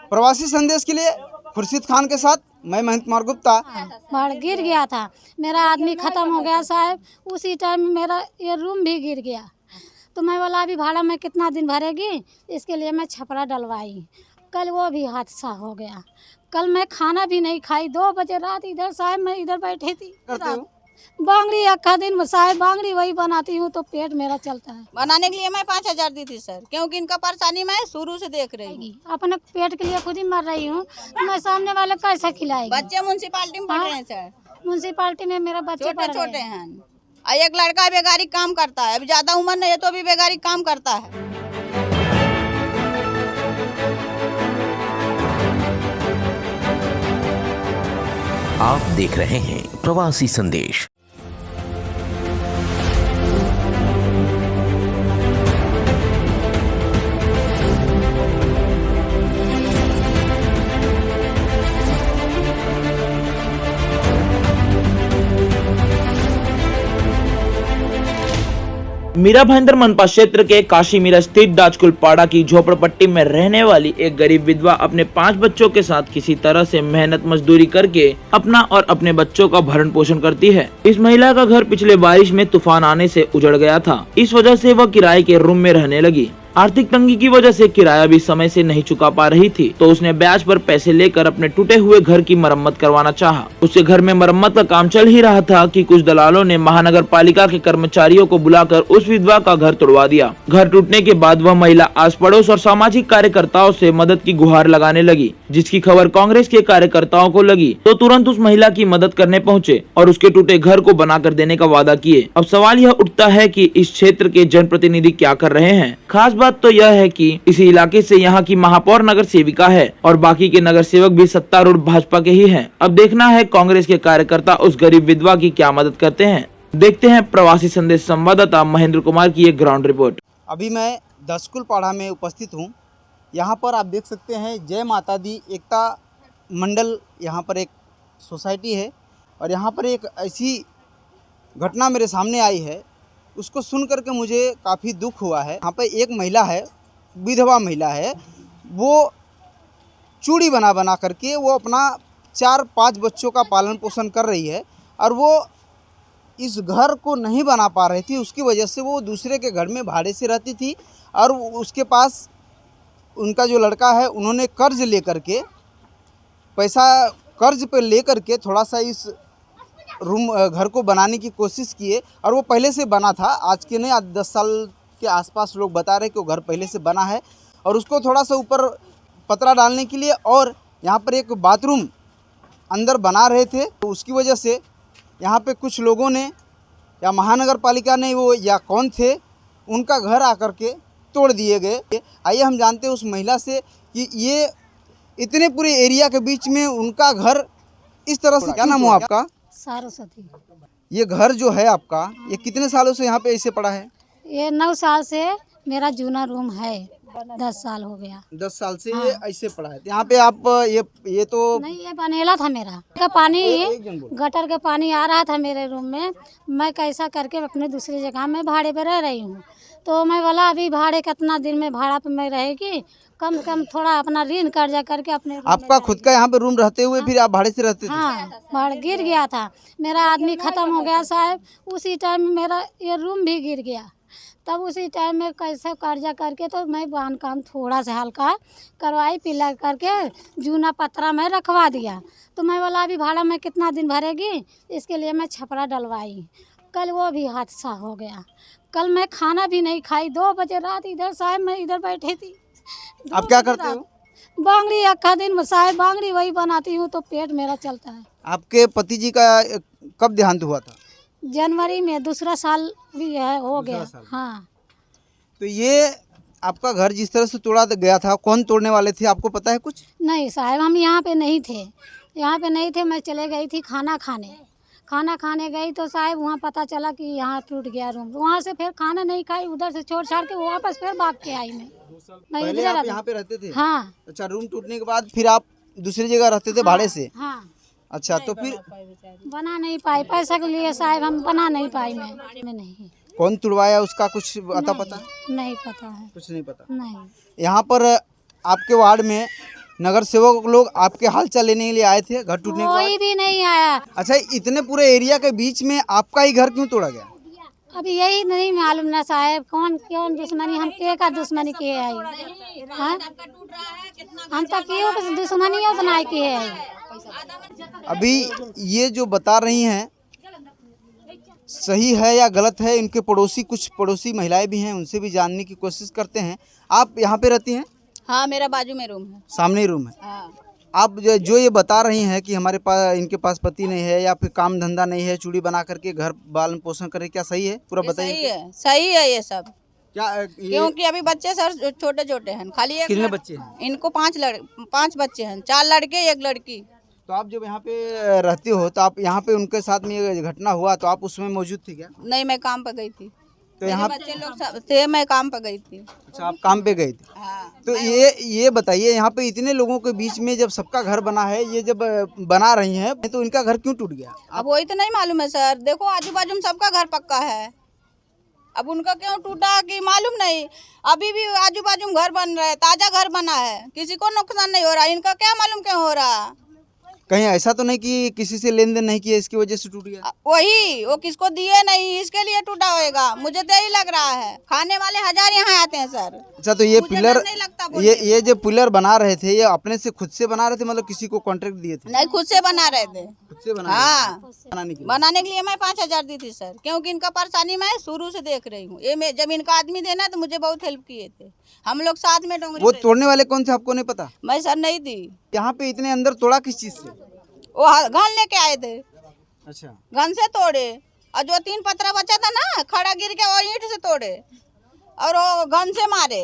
प्रवासी संदेश के लिए खुर्शीद खान के साथ मैं महेंद्र कुमार गुप्ता। बाढ़ गिर गया था, मेरा आदमी खत्म हो गया साहब, उसी टाइम मेरा ये रूम भी गिर गया। तो मैं बोला अभी भाड़ा मैं कितना दिन भरेगी, इसके लिए मैं छपरा डलवाई। कल वो भी हादसा हो गया। कल मैं खाना भी नहीं खाई, 2 बजे रात इधर साहब मैं इधर बैठी थी। बांगड़ी अक्खा दिन साहब बांगड़ी वही बनाती हूँ तो पेट मेरा चलता है। बनाने के लिए मैं 5,000 दी थी सर, क्योंकि इनका परेशानी मैं शुरू से देख रही हूँ। अपने पेट के लिए खुद ही मर रही हूँ, तो मैं सामने वाले कैसे खिलाएगी। बच्चे म्यूनसिपालिटी में पढ़ रहे हैं सर, म्यूनसिपालिटी में मेरा बच्चे छोटे हैं। एक लड़का बेगारी काम करता है, अभी ज्यादा उम्र नहीं है तो भी बेगारी काम करता है। आप देख रहे हैं प्रवासी संदेश। मीरा भाईंदर मनपा क्षेत्र के काशी मीरा स्थित दाजकुल पाड़ा की झोपड़पट्टी में रहने वाली एक गरीब विधवा अपने 5 बच्चों के साथ किसी तरह से मेहनत मजदूरी करके अपना और अपने बच्चों का भरण पोषण करती है। इस महिला का घर पिछले बारिश में तूफान आने से उजड़ गया था। इस वजह से वह किराए के रूम में रहने लगी। आर्थिक तंगी की वजह से किराया भी समय से नहीं चुका पा रही थी, तो उसने ब्याज पर पैसे लेकर अपने टूटे हुए घर की मरम्मत करवाना चाहा। उसके घर में मरम्मत का काम चल ही रहा था कि कुछ दलालों ने महानगर पालिका के कर्मचारियों को बुलाकर उस विधवा का घर तोड़वा दिया। घर टूटने के बाद वह महिला आस पड़ोस और सामाजिक कार्यकर्ताओं से मदद की गुहार लगाने लगी। जिसकी खबर कांग्रेस के कार्यकर्ताओं को लगी तो तुरंत उस महिला की मदद करने पहुँचे और उसके टूटे घर को बनाकर देने का वादा किए। अब सवाल यह उठता है कि इस क्षेत्र के जनप्रतिनिधि क्या कर रहे हैं। खास बात तो यह है कि इसी इलाके से यहाँ की महापौर नगर सेविका है और बाकी के नगर सेवक भी सत्तारूढ़ भाजपा के ही हैं। अब देखना है कांग्रेस के कार्यकर्ता उस गरीब विधवा की क्या मदद करते हैं। देखते हैं प्रवासी संदेश संवाददाता महेंद्र कुमार की एक ग्राउंड रिपोर्ट। अभी मैं दाजकुल पाड़ा में उपस्थित हूँ। यहाँ पर आप देख सकते हैं जय माता दी एकता मंडल यहाँ पर एक सोसाइटी है और यहाँ पर एक ऐसी घटना मेरे सामने आई है, उसको सुन करके मुझे काफ़ी दुख हुआ है। यहाँ पर एक महिला है, विधवा महिला है, वो चूड़ी बना बना करके वो अपना 4-5 बच्चों का पालन पोषण कर रही है और वो इस घर को नहीं बना पा रही थी। उसकी वजह से वो दूसरे के घर में भाड़े से रहती थी और उसके पास उनका जो लड़का है उन्होंने कर्ज लेकर के पैसा कर्ज पे लेकर के थोड़ा सा इस रूम घर को बनाने की कोशिश किए और वो पहले से बना था। आज के नहीं, आज 10 साल के आसपास लोग बता रहे कि वो घर पहले से बना है और उसको थोड़ा सा ऊपर पतरा डालने के लिए और यहाँ पर एक बाथरूम अंदर बना रहे थे। तो उसकी वजह से यहाँ पे कुछ लोगों ने या महानगर पालिका ने वो या कौन थे उनका घर आकर के तोड़ दिए गए। आइए हम जानते हैं उस महिला से कि ये इतने पूरे एरिया के बीच में उनका घर इस तरह से। क्या नाम हो आपका? सरस्वती। ये घर जो है आपका, ये कितने सालों से यहाँ पे ऐसे पड़ा है? ये 9 साल से मेरा जूना रूम है, 10 साल हो गया। 10 साल से हाँ। ये ऐसे पड़ा है। यहाँ पे आप ये तो नहीं, ये बनेला था मेरा का पानी, गटर का पानी आ रहा था मेरे रूम में। मैं कैसा करके अपने दूसरी जगह में भाड़े पे रह रही हूँ। तो मैं बोला अभी भाड़े कितना दिन में भाड़ा पे मैं रहेगी, कम से कम थोड़ा अपना ऋण कर्जा करके अपने आपका खुद का यहाँ पे रूम रहते हुए फिर आप भाड़े से रहते थे? हाँ, बाढ़ गिर गया था, मेरा आदमी खत्म हो गया साहब, उसी टाइम मेरा ये रूम भी गिर गया। तब उसी टाइम में कैसे कर्जा करके तो मैं बांध काम थोड़ा सा हल्का करवाई, पिलर करके जूना पतरा में रखवा दिया। तो मैं बोला अभी भाड़ा मैं कितना दिन भरेगी, इसके लिए मैं छपरा डलवाई। कल वो भी हादसा हो गया। कल मैं खाना भी नहीं खाई, 2 बजे रात इधर साहब मैं इधर बैठी थी। आप क्या करते हो? बांगड़ी अक्खा दिन साहब बांगड़ी वही बनाती हूँ तो पेट मेरा चलता है। आपके पति जी का कब देहांत हुआ था? जनवरी में, दूसरा साल भी है हो गया। हाँ। तो ये आपका घर जिस तरह से तोड़ा गया था, कौन तोड़ने वाले थे आपको पता है कुछ? नहीं साहब, हम यहाँ पे नहीं थे, मैं चले गई थी खाना खाने गई तो साहब वहाँ पता चला कि यहाँ टूट गया रूम। वहाँ से फिर खाना नहीं खाई, उधर से छोड़ छाड़ के वापस फिर भाग के आई मैं। पहले आप यहाँ पे रहते थे? हाँ। अच्छा, रूम टूटने के बाद फिर आप दूसरी जगह रहते थे भाड़े से? हाँ। अच्छा, तो फिर बना नहीं पाई, पैसा के लिए साहब हम बना नहीं पाई। मैं नहीं। कौन तुड़वाया उसका कुछ अता पता? नहीं पता है। कुछ नहीं पता। नहीं। यहाँ पर आपके वार्ड में नगर सेवक लोग आपके हाल चाल लेने के लिए आए थे घर टूटने के बाद? कोई भी नहीं आया। अच्छा, इतने पूरे एरिया के बीच में आपका ही घर क्यों तोड़ा गया? अभी यही नहीं मालूम ना साहब, कौन क्यों दुश्मनी, हम के का दुश्मनी किए है? हाँ? हम तो क्यों दुश्मनी बनाए किए है? अभी ये जो बता रही हैं सही है या गलत है, इनके पड़ोसी, कुछ पड़ोसी महिलाएं भी हैं, उनसे भी जानने की कोशिश करते हैं। आप यहाँ पे रहती हैं? हाँ, मेरा बाजू में रूम है। सामने ही रूम है। हाँ। आप जो ये बता रही हैं कि हमारे पास, इनके पास पति नहीं है या फिर काम धंधा नहीं है, चूड़ी बना करके घर पालन पोषण करे, क्या सही है? पूरा ये बताइए। सही है ये सब। क्या क्योंकि अभी बच्चे सर छोटे छोटे हैं, खाली एक कितने बच्चे हैं? इनको 5 बच्चे हैं, 4 लड़के 1 लड़की। तो आप जब यहाँ पे रहती हो तो आप यहाँ पे उनके साथ में ये घटना हुआ तो आप उसमें मौजूद थी क्या? नहीं, मैं काम पर गई थी। तो मेरे यहाँ बच्चे लोग सब थे, मैं काम पर गई थी। अच्छा, आप काम पे गए थे। हाँ। तो ये बताइए, यहाँ पे इतने लोगों के बीच में जब सबका घर बना है, ये जब बना रही हैं तो इनका घर क्यों टूट गया? अब वही तो नहीं मालूम है सर। देखो आजू बाजू में सबका घर पक्का है, अब उनका क्यों टूटा कि मालूम नहीं। अभी भी आजू बाजू में घर बन रहा है, ताजा घर बना है, किसी को नुकसान नहीं हो रहा। इनका क्या मालूम क्यों हो रहा? कहीं ऐसा तो नहीं कि किसी से लेन देन नहीं किया इसकी वजह से टूट गया? वही, वो किसको दिए नहीं, इसके लिए टूटा होएगा, मुझे तो यही लग रहा है। खाने वाले 1000 यहाँ आते हैं सर। अच्छा, तो ये मुझे पिलर, डर नहीं लगता बोल ये जो पिलर बना रहे थे, ये अपने से खुद से बना रहे थे, मतलब किसी को कॉन्ट्रैक्ट दिए थे? नहीं, खुद से बना रहे थे। खुद से बना रहे हाँ, थे बनाने के लिए? बनाने के लिए मैं 5000 दी थी सर, क्योंकि इनका परेशानी मैं शुरू से देख रही हूँ। ये जब इनका आदमी देना तो मुझे बहुत हेल्प किए थे, हम लोग साथ में डोंगरी वो पे। तोड़ने वाले कौन थे आपको नहीं पता? मैं सर नहीं दी। यहाँ पे इतने अंदर तोड़ा किस चीज से? वो घन लेके आए थे, अच्छा, घन से तोड़े। और जो 3 पत्रा बचा था ना, खड़ा गिर के और ईंट से तोड़े और वो घन से मारे।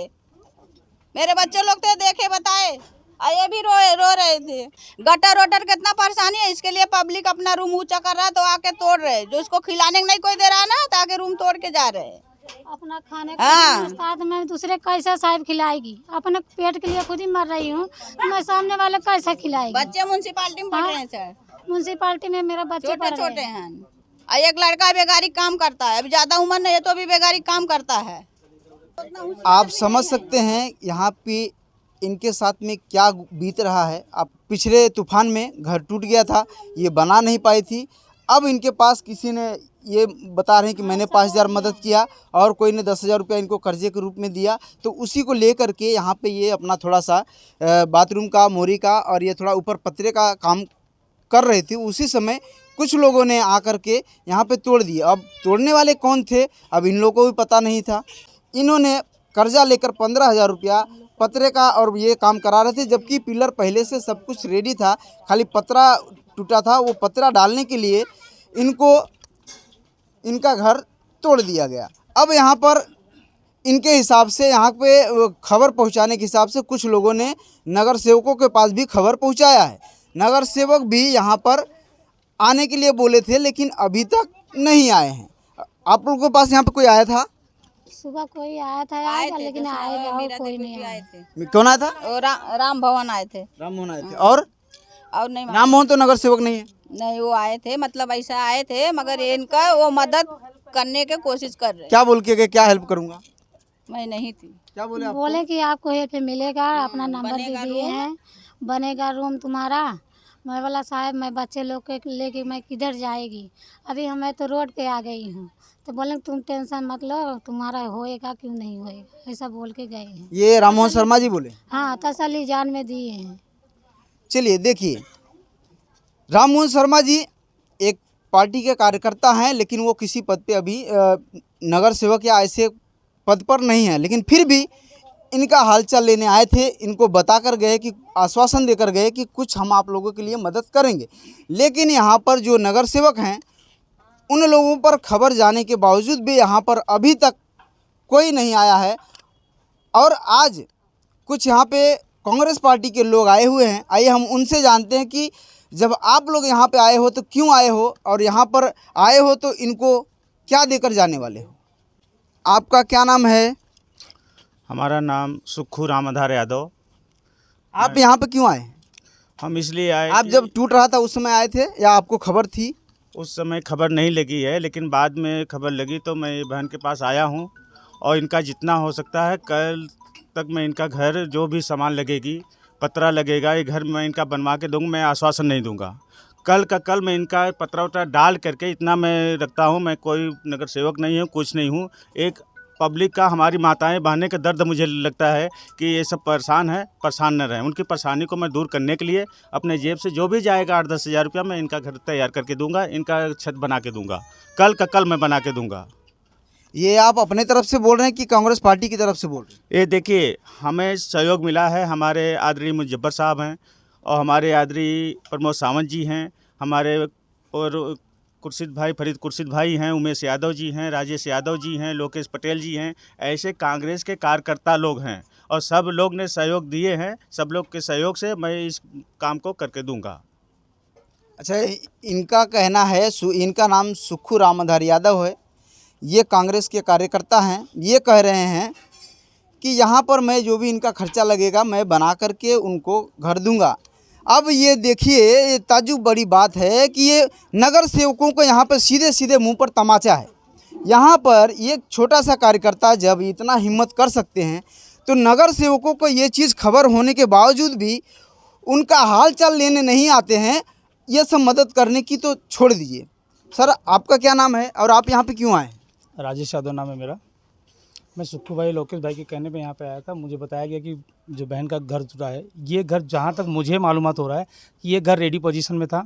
मेरे बच्चे लोग थे, देखे बताए, और ये भी रो रहे थे। गटर वटर कितना परेशानी है, इसके लिए पब्लिक अपना रूम ऊंचा कर रहा है तो आके तोड़ रहे। जो इसको खिलाने को नहीं कोई दे रहा है ना, ताकि रूम तोड़ के जा रहे हैं। अपना खाने हाँ। के साथ में दूसरे कैसे साहब खिलाएगी? अपने पेट के लिए खुद ही मर रही हूँ, मैं सामने वाले कैसे खिलाएगी? बच्चे म्यूनसिपालिटी में पढ़ रहे हैं सर, म्यूनसिपालिटी में मेरा बच्चे छोटे पढ़ रहे छोटे हैं। हैं। और एक लड़का बेगारी काम करता है, अभी ज्यादा उम्र नहीं है तो भी बेगारी काम करता है। आप समझ सकते हैं यहाँ पे इनके साथ में क्या बीत रहा है। अब पिछले तूफान में घर टूट गया था, ये बना नहीं पाई थी। अब इनके पास किसी ने, ये बता रहे हैं कि मैंने 5000 मदद किया और कोई ने 10,000 रुपया इनको कर्जे के रूप में दिया, तो उसी को लेकर के यहाँ पे ये अपना थोड़ा सा बाथरूम का, मोरी का और ये थोड़ा ऊपर पतरे का काम कर रहे थे। उसी समय कुछ लोगों ने आकर के यहाँ पे तोड़ दिए। अब तोड़ने वाले कौन थे, अब इन लोगों को भी पता नहीं था। इन्होंने कर्जा लेकर 15,000 रुपया पतरे का और ये काम करा रहे थे, जबकि पिलर पहले से सब कुछ रेडी था, खाली पतरा टूटा था। वो पतरा डालने के लिए इनको, इनका घर तोड़ दिया गया। अब यहाँ पर इनके हिसाब से, यहाँ पे खबर पहुँचाने के हिसाब से कुछ लोगों ने नगर सेवकों के पास भी खबर पहुँचाया है। नगर सेवक भी यहाँ पर आने के लिए बोले थे, लेकिन अभी तक नहीं आए हैं। आप लोगों के पास यहाँ पे कोई आया था? सुबह कोई आया था लेकिन आएगा और कोई नहीं आया। कौन आया था? राम भवन आए थे। राम मोहन आए थे। और नहीं राम मोहन तो नगर सेवक नहीं है। नहीं, वो आए थे, मतलब ऐसा आए थे, मगर इनका वो मदद करने की कोशिश कर रहे। क्या बोल के गए, क्या हेल्प करूँगा? मैं नहीं थी। क्या बोले आप? बोले कि आपको हेल्प मिलेगा, अपना नंबर भी दिए हैं, बनेगा रूम तुम्हारा। मैं बोला साहब, मैं बच्चे लोग के लेके मैं किधर जाएगी? अभी मैं तो रोड पे आ गई हूँ। तो बोले तुम टेंशन मत लो, तुम्हारा होएगा, क्यों नहीं होएगा, ऐसा बोल के गए हैं। ये राम मोहन शर्मा जी बोले? हाँ, तसल्ली जान में दिए हैं। चलिए देखिए, राम मोहन शर्मा जी एक पार्टी के कार्यकर्ता हैं, लेकिन वो किसी पद पे अभी नगर सेवक या ऐसे पद पर नहीं है, लेकिन फिर भी इनका हालचाल लेने आए थे। इनको बताकर गए कि, आश्वासन देकर गए कि कुछ हम आप लोगों के लिए मदद करेंगे। लेकिन यहाँ पर जो नगर सेवक हैं, उन लोगों पर खबर जाने के बावजूद भी यहाँ पर अभी तक कोई नहीं आया है। और आज कुछ यहाँ पे कांग्रेस पार्टी के लोग आए हुए हैं। आइए हम उनसे जानते हैं कि जब आप लोग यहाँ पे आए हो तो क्यों आए हो, और यहाँ पर आए हो तो इनको क्या देकर जाने वाले हो। आपका क्या नाम है? हमारा नाम सुक्खू रामधार यादव। आप यहाँ पे क्यों आए? हम इसलिए आए आप कि जब टूट रहा था उस समय आए थे या आपको खबर थी? उस समय खबर नहीं लगी है, लेकिन बाद में खबर लगी तो मैं बहन के पास आया हूँ। और इनका जितना हो सकता है कल तक मैं इनका घर जो भी सामान लगेगी पतरा लगेगा, ये घर मैं इनका बनवा के दूँगा, मैं आश्वासन नहीं दूँगा। कल का कल मैं इनका पतरा वतरा डाल करके, इतना मैं रखता हूँ, मैं कोई नगर सेवक नहीं हूँ, कुछ नहीं हूँ। एक पब्लिक का, हमारी माताएं बहनें का दर्द मुझे लगता है कि ये सब परेशान है, परेशान न रहें। उनकी परेशानी को मैं दूर करने के लिए अपने जेब से जो भी जाएगा 8-10 हज़ार रुपया मैं इनका घर तैयार करके दूंगा, इनका छत बना के दूंगा। कल का कल मैं बना के दूंगा। ये आप अपने तरफ से बोल रहे हैं कि कांग्रेस पार्टी की तरफ से बोल रहे हैं? ये देखिए, हमें सहयोग मिला है, हमारे आदरणीय मुजफ्फर साहब हैं और हमारे आदरणीय प्रमोद सावंत जी हैं, हमारे और फरीद कुर्शीद भाई हैं, उमेश यादव जी हैं, राजेश यादव जी हैं, लोकेश पटेल जी हैं। ऐसे कांग्रेस के कार्यकर्ता लोग हैं और सब लोग ने सहयोग दिए हैं। सब लोग के सहयोग से मैं इस काम को करके दूंगा। अच्छा, इनका कहना है, इनका नाम सुक्खू रामधारी यादव है, ये कांग्रेस के कार्यकर्ता हैं। ये कह रहे हैं कि यहाँ पर मैं जो भी इनका खर्चा लगेगा मैं बना करके उनको घर दूंगा। अब ये देखिए, ये ताज्जुब बड़ी बात है कि ये नगर सेवकों को यहाँ पर सीधे सीधे मुंह पर तमाचा है। यहाँ पर एक छोटा सा कार्यकर्ता जब इतना हिम्मत कर सकते हैं तो नगर सेवकों को ये चीज़ खबर होने के बावजूद भी उनका हाल चाल लेने नहीं आते हैं। ये सब मदद करने की तो छोड़ दीजिए। सर, आपका क्या नाम है और आप यहाँ पे क्यों आए? राजेश यादव नाम है मेरा। मैं सुक्खू भाई, लोकेश भाई के कहने पे यहाँ पे आया था। मुझे बताया गया कि जो बहन का घर टूटा है, ये घर जहाँ तक मुझे मालूमात हो रहा है कि ये घर रेडी पोजीशन में था।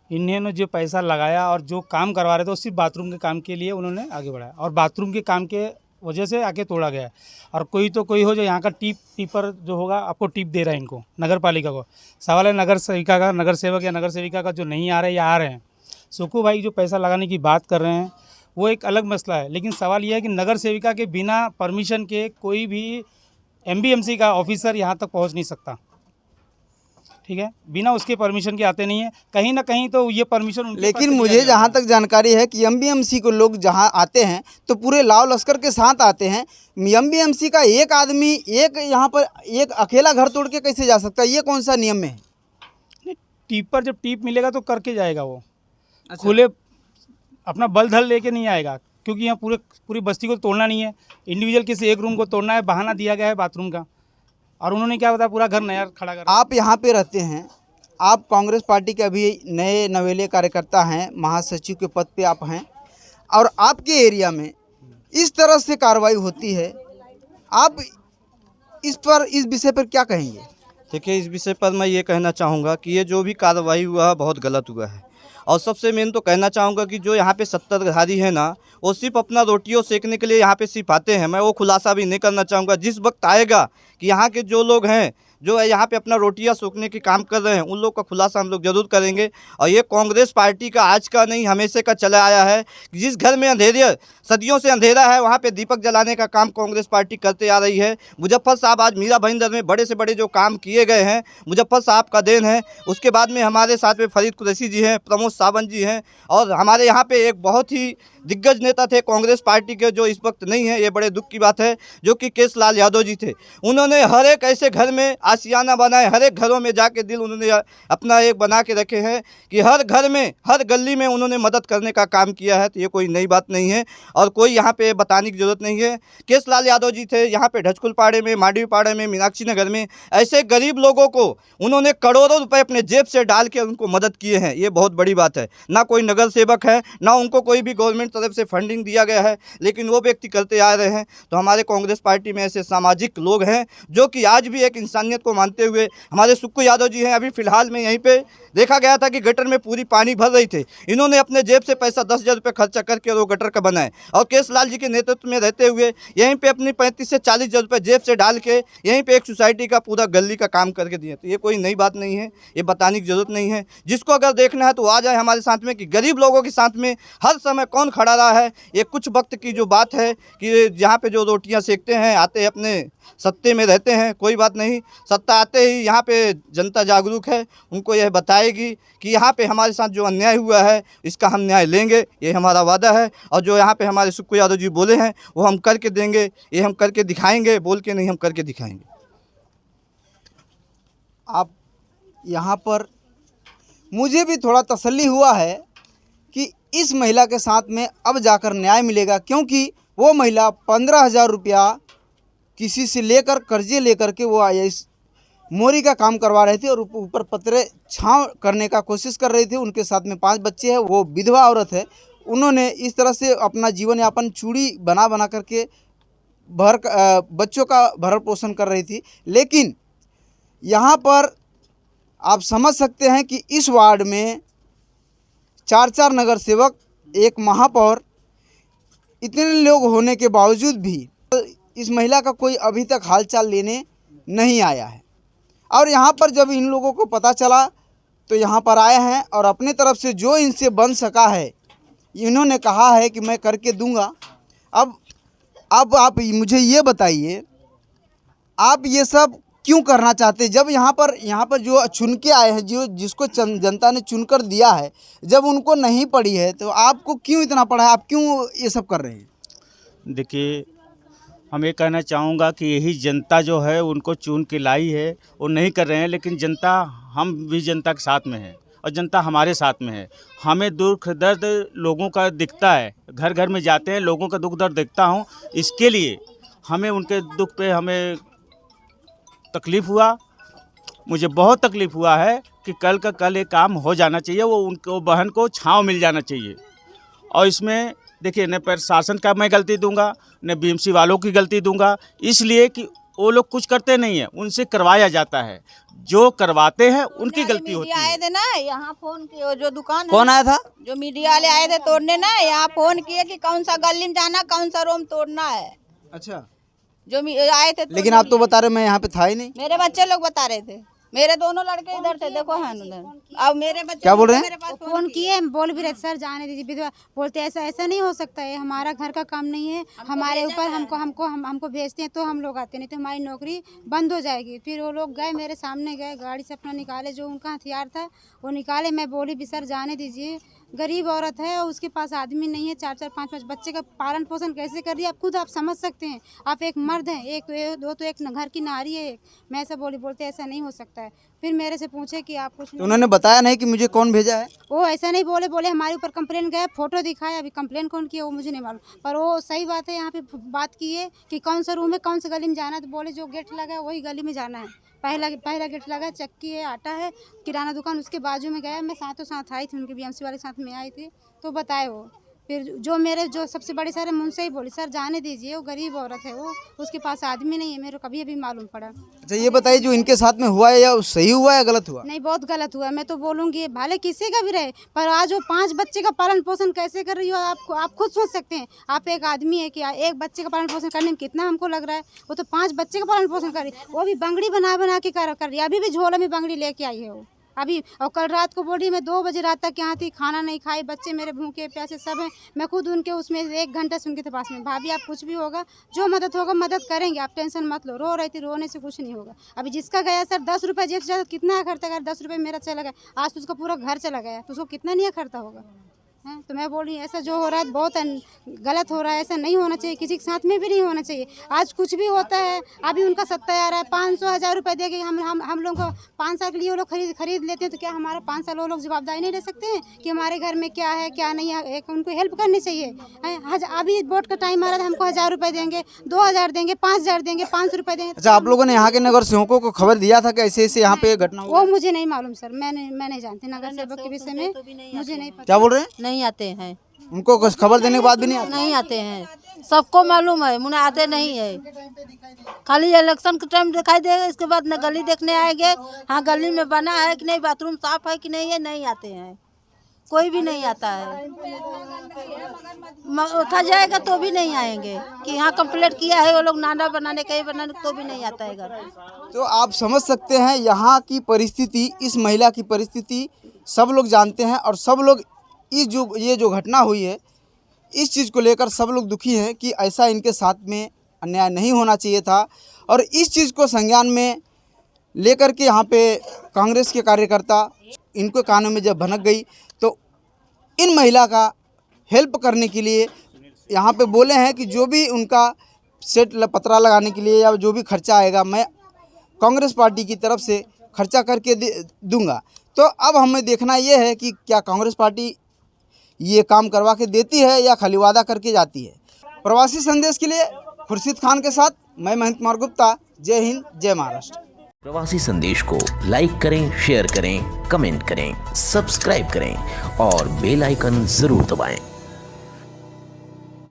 इन्होंने जो पैसा लगाया और जो काम करवा रहे थे वो सिर्फ बाथरूम के काम के लिए उन्होंने आगे बढ़ाया और बाथरूम के काम के वजह से आके तोड़ा गया है। और कोई तो कोई हो जो यहाँ का टीपर जो होगा आपको टिप दे रहा है इनको, नगर पालिका को। सवाल है नगर सेविका का, नगर सेवक या नगर सेविका का जो नहीं आ रहे या आ रहे हैं। सुक्खू भाई जो पैसा लगाने की बात कर रहे हैं वो एक अलग मसला है, लेकिन सवाल यह है कि नगर सेविका के बिना परमिशन के कोई भी एमबीएमसी का ऑफिसर यहाँ तक पहुँच नहीं सकता। ठीक है, बिना उसके परमिशन के आते नहीं है। कहीं ना कहीं तो ये परमिशन, लेकिन मुझे जहाँ तक जानकारी है कि एमबीएमसी को लोग जहाँ आते हैं तो पूरे लाव लश्कर के साथ आते हैं। एमबीएमसी का एक आदमी एक यहाँ पर एक अकेला घर तोड़ के कैसे जा सकता है? ये कौन सा नियम में है? टीपर जब टीप मिलेगा तो करके जाएगा वो। अच्छा। खुले अपना बल धल लेके नहीं आएगा, क्योंकि यहाँ पूरी बस्ती को तोड़ना नहीं है, इंडिविजुअल किसी एक रूम को तोड़ना है। बहाना दिया गया है बाथरूम का और उन्होंने क्या बताया, पूरा घर नया खड़ा कर। आप यहाँ पे रहते हैं, आप कांग्रेस पार्टी के अभी नए नवेले कार्यकर्ता हैं, महासचिव के पद पे आप हैं और आपके एरिया में इस तरह से कार्रवाई होती है, आप इस विषय पर क्या कहेंगे? देखिए, इस विषय पर मैं ये कहना चाहूँगा कि ये जो भी कार्रवाई हुआ है बहुत गलत हुआ है। और सबसे मेन तो कहना चाहूँगा कि जो यहाँ पे सत्ताधारी है ना, वो सिर्फ अपना रोटियों सेकने के लिए यहाँ पे सिर्फ आते हैं। मैं वो खुलासा भी नहीं करना चाहूँगा। जिस वक्त आएगा कि यहाँ के जो लोग हैं जो यहाँ पे अपना रोटियां सेकने के काम कर रहे हैं, उन लोग का खुलासा हम लोग जरूर करेंगे। और ये कांग्रेस पार्टी का आज का नहीं, हमेशा का चला आया है। जिस घर में अंधेरे सदियों से अंधेरा है वहाँ पे दीपक जलाने का काम कांग्रेस पार्टी करते आ रही है। मुजफ्फर साहब आज मीरा भाईंदर में बड़े से बड़े जो काम किए गए हैं मुजफ्फर साहब का देन है। उसके बाद में हमारे साथ में फरीद कुरैशी जी हैं, प्रमोद सावंत जी हैं और हमारे यहाँ पे एक बहुत ही दिग्गज नेता थे कांग्रेस पार्टी के जो इस वक्त नहीं है, ये बड़े दुख की बात है, जो कि केशलाल यादव जी थे। उन्होंने हर एक ऐसे घर में आशियाना बनाए, हर एक घरों में जाके दिल उन्होंने अपना एक बना के रखे हैं कि हर घर में हर गली में उन्होंने मदद करने का काम किया है। तो ये कोई नई बात नहीं है और कोई यहाँ पे बताने की ज़रूरत नहीं है। केशलाल यादव जी थे यहाँ पे ढचकुल पाड़े में, मांडवी पाड़े में, मीनाक्षी नगर में, ऐसे गरीब लोगों को उन्होंने करोड़ों रुपए अपने जेब से डाल के उनको मदद किए हैं। ये बहुत बड़ी बात है। ना कोई नगर सेवक है, ना उनको कोई भी गवर्नमेंट तरफ से फंडिंग दिया गया है, लेकिन वो व्यक्ति करते आ रहे हैं। तो हमारे कांग्रेस पार्टी में ऐसे सामाजिक लोग हैं जो कि आज भी एक इंसानियत को मानते हुए, हमारे सुक्खू यादव जी हैं, अभी फिलहाल में यहीं पे देखा गया था कि गटर में पूरी पानी भर रही थी, इन्होंने अपने जेब से पैसा 10,000 रुपये खर्चा करके वो गटर का बनाए और केशलाल जी के नेतृत्व में रहते हुए यहीं पे अपनी 35 से 40,000 रुपये जेब से डाल के यहीं पे एक सोसाइटी का पूरा गली का काम करके दिए। तो ये कोई नई बात नहीं है, ये बताने की ज़रूरत नहीं है। जिसको अगर देखना है तो आ जाए हमारे साथ में कि गरीब लोगों के साथ में हर समय कौन खड़ा रहा है। ये कुछ वक्त की जो बात है कि यहाँ पे जो रोटियाँ सेकते हैं, आते अपने सत्ते में रहते हैं, कोई बात नहीं, सत्ता आते ही यहाँ पे जनता जागरूक है, उनको यह बताएगी कि यहाँ पे हमारे साथ जो अन्याय हुआ है इसका हम न्याय लेंगे, ये हमारा वादा है। और जो यहाँ पे हमारे सुक्खू यादव जी बोले हैं वो हम करके देंगे, ये हम करके दिखाएंगे, बोल के नहीं, हम करके दिखाएंगे। आप यहाँ पर मुझे भी थोड़ा तसल्ली हुआ है कि इस महिला के साथ में अब जाकर न्याय मिलेगा, क्योंकि वो महिला 15,000 रुपया किसी से लेकर कर्जे लेकर के वो मोरी का काम करवा रहे थे और ऊपर पतरे छांव करने का कोशिश कर रहे थे। उनके साथ में 5 बच्चे हैं, वो विधवा औरत है। उन्होंने इस तरह से अपना जीवन यापन चूड़ी बना बना करके बच्चों का भरण पोषण कर रही थी। लेकिन यहाँ पर आप समझ सकते हैं कि इस वार्ड में 4 नगर सेवक, एक महापौर, इतने लोग होने के बावजूद भी इस महिला का कोई अभी तक हालचाल लेने नहीं आया है। और यहाँ पर जब इन लोगों को पता चला तो यहाँ पर आए हैं और अपने तरफ से जो इनसे बन सका है इन्होंने कहा है कि मैं करके दूंगा। अब आप मुझे ये बताइए, आप ये सब क्यों करना चाहते हैं? जब यहाँ पर जो चुन के आए हैं, जिसको जनता ने चुनकर दिया है, जब उनको नहीं पड़ी है तो आपको क्यों इतना पड़ा है? आप क्यों ये सब कर रहे हैं? देखिए, हम ये कहना चाहूँगा कि यही जनता जो है उनको चुन के लाई है, वो नहीं कर रहे हैं। लेकिन जनता, हम भी जनता के साथ में है और जनता हमारे साथ में है। हमें दुख दर्द लोगों का दिखता है, घर घर में जाते हैं, लोगों का दुख दर्द देखता हूँ। इसके लिए हमें उनके दुख पे हमें तकलीफ़ हुआ, मुझे बहुत तकलीफ़ हुआ है कि कल का कल ये काम हो जाना चाहिए, वो उनको बहन को छांव मिल जाना चाहिए। और इसमें देखिए, न प्रशासन का मैं गलती दूंगा, न बीएमसी वालों की गलती दूंगा, इसलिए कि वो लोग कुछ करते नहीं है, उनसे करवाया जाता है। जो करवाते हैं उनकी गलती होती है। आए थे ना यहाँ, फोन किए, जो दुकान कौन आया था? जो मीडिया वाले आए थे तोड़ने ना, यहाँ फोन किए कि कौन सा गली में जाना, कौन सा रूम तोड़ना है। अच्छा, जो आए थे। लेकिन आप तो बता रहे मैं यहाँ पे था ही नहीं। मेरे बच्चे लोग बता रहे थे, मेरे दोनों लड़के इधर थे, देखो हैं उधर। अब मेरे बच्चे क्या बोल रहे हैं? मेरे पास फोन किए, बोल भी रहे सर जाने दीजिए विधवा। बोलते ऐसा नहीं हो सकता है, हमारा घर का काम नहीं है, हमारे ऊपर हमको भेजते हैं तो हम लोग आते, नहीं तो हमारी नौकरी बंद हो जाएगी। फिर वो लोग गए, मेरे सामने गए, गाड़ी से अपना निकाले, जो उनका हथियार था वो निकाले। मैं बोली भी सर जाने दीजिए, गरीब औरत है और उसके पास आदमी नहीं है, 4-4, 5-5 बच्चे का पालन पोषण कैसे कर रही है, आप खुद आप समझ सकते हैं। आप एक मर्द हैं, एक घर की नारी है। मैं ऐसा बोलते ऐसा नहीं हो सकता है। फिर मेरे से पूछे कि आप कुछ तो उन्होंने बताया नहीं कि मुझे कौन भेजा है? वो ऐसा नहीं बोले हमारे ऊपर कंप्लेन गया, फोटो दिखाया, अभी कंप्लेन कौन किया वो मुझे नहीं मालूम। पर वो सही बात है, यहाँ पे बात की है कि कौन सा रूम है, कौन सा गली में जाना है, तो बोले जो गेट लगा है वही गली में जाना है। पहला गेट लगा, चक्की है, आटा है, किराना दुकान उसके बाजू में गया। मैं साथों साथ आई थी, उनके बीएमसी वाले साथ में आई थी, तो बताए वो। फिर जो सबसे बड़े सर है, मुझसे ही बोली सर जाने दीजिए, वो गरीब औरत है, वो उसके पास आदमी नहीं है। मेरे को कभी अभी मालूम पड़ा। अच्छा, ये बताइए, जो इनके साथ में हुआ है, या सही हुआ या गलत हुआ? नहीं, बहुत गलत हुआ। मैं तो बोलूँगी भले किसी का भी रहे, पर आज वो 5 बच्चे का पालन पोषण कैसे कर रही हो, आप खुद सोच सकते हैं। आप एक आदमी है कि एक बच्चे का पालन पोषण करने में कितना हमको लग रहा है, वो तो 5 बच्चे का पालन पोषण कर रही है। वो भी बंगड़ी बना के कर रही है, अभी भी झोला में बंगड़ी लेके आई है वो अभी। और कल रात को बोली मैं 2 बजे रात तक यहाँ थी, खाना नहीं खाई, बच्चे मेरे भूखे प्यासे सब हैं। मैं खुद उनके उसमें 1 घंटा सुन के थे पास में, भाभी आप कुछ भी होगा, जो मदद होगा मदद करेंगे, आप टेंशन मत लो। रो रही थी, रोने से कुछ नहीं होगा। अभी जिसका गया सर 10 रुपये जेब से कितना खर्चा कर, 10 रुपये मेरा चला गया, आज तो उसका पूरा घर चला गया, तो उसको कितना नहीं खर्चा होगा हैं। तो मैं बोली ऐसा जो हो रहा है बहुत गलत हो रहा है, ऐसा नहीं होना चाहिए, किसी के साथ में भी नहीं होना चाहिए। आज कुछ भी होता है, अभी उनका 70 आ रहा है, 500-1000 रुपये दे के हम लोग को 5 साल के लिए वो लोग खरीद लेते हैं, तो क्या हमारा 5 साल वो लोग जवाबदारी नहीं ले सकते हैं कि हमारे घर में क्या है क्या नहीं है? एक उनको हेल्प करनी चाहिए। अभी वोट का टाइम आ रहा है, हमको 1000 रुपये देंगे, 2000 देंगे, 5000 देंगे, 500 रुपये देंगे। अच्छा, आप लोगों ने यहाँ के नगर सेवकों को खबर दिया था कि ऐसे ऐसे यहाँ पे घटना हुआ? वो मुझे नहीं मालूम सर, मैं नहीं जानती नगर सेवक के विषय में, मुझे नहीं पता। क्या बोल रहे हैं? नहीं आते हैं, उनको खबर देने के बाद भी नहीं आते? नहीं आते हैं, सबको मालूम है, मुझे आते नहीं है। खाली इलेक्शन के टाइम दिखाई देगा, इसके बाद न गली देखने आएंगे, हाँ गली में बना है कि नहीं, बाथरूम साफ है कि नहीं है, नहीं आते हैं, कोई भी नहीं आता है। उठा जाएगा तो भी नहीं आएंगे कि यहाँ कंप्लेंट किया है वो लोग, नाला बनाने कहीं बनाने, तो भी नहीं आता है घर। तो आप समझ सकते हैं यहाँ की परिस्थिति, इस महिला की परिस्थिति सब लोग जानते हैं, और सब लोग ये जो घटना हुई है इस चीज़ को लेकर सब लोग दुखी हैं कि ऐसा इनके साथ में अन्याय नहीं होना चाहिए था। और इस चीज़ को संज्ञान में लेकर के यहाँ पे कांग्रेस के कार्यकर्ता इनको कानों में जब भनक गई तो इन महिला का हेल्प करने के लिए यहाँ पे बोले हैं कि जो भी उनका सेट पतरा लगाने के लिए या जो भी खर्चा आएगा मैं कांग्रेस पार्टी की तरफ से खर्चा करके दूंगा। तो अब हमें देखना ये है कि क्या कांग्रेस पार्टी ये काम करवा के देती है या खाली वादा करके जाती है। प्रवासी संदेश के लिए खुर्शीद खान के साथ मैं महेंद्र कुमार गुप्ता। जय हिंद, जय महाराष्ट्र। प्रवासी संदेश को लाइक करें, शेयर करें, कमेंट करें, सब्सक्राइब करें और बेल आइकन जरूर दबाएं।